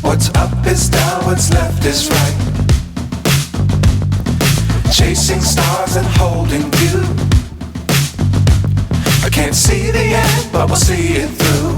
What's up is down, what's left is right. Chasing stars and holding you. I can't see the end, but we'll see it through.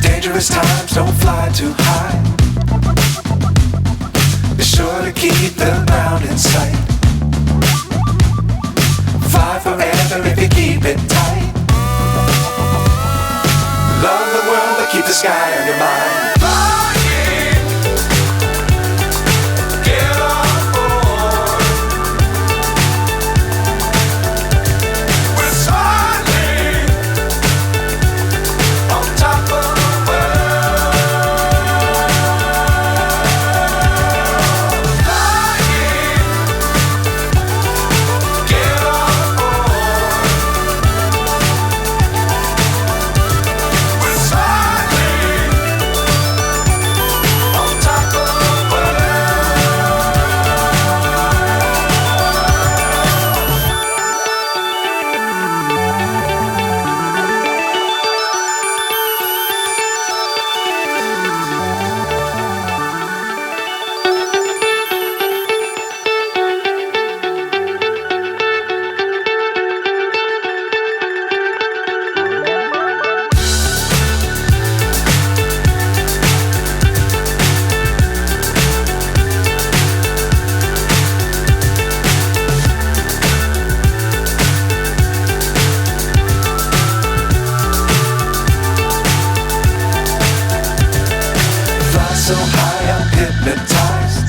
Dangerous times, don't fly too high. Be sure to keep the ground in sight. Fly forever if you keep it tight. Love the world, but keep the sky on your mind. So high, I'm hypnotized.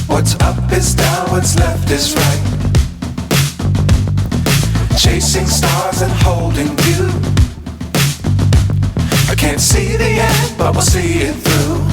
What's up is down, what's left is right. Chasing stars and holding you. I can't see the end, but we'll see it through.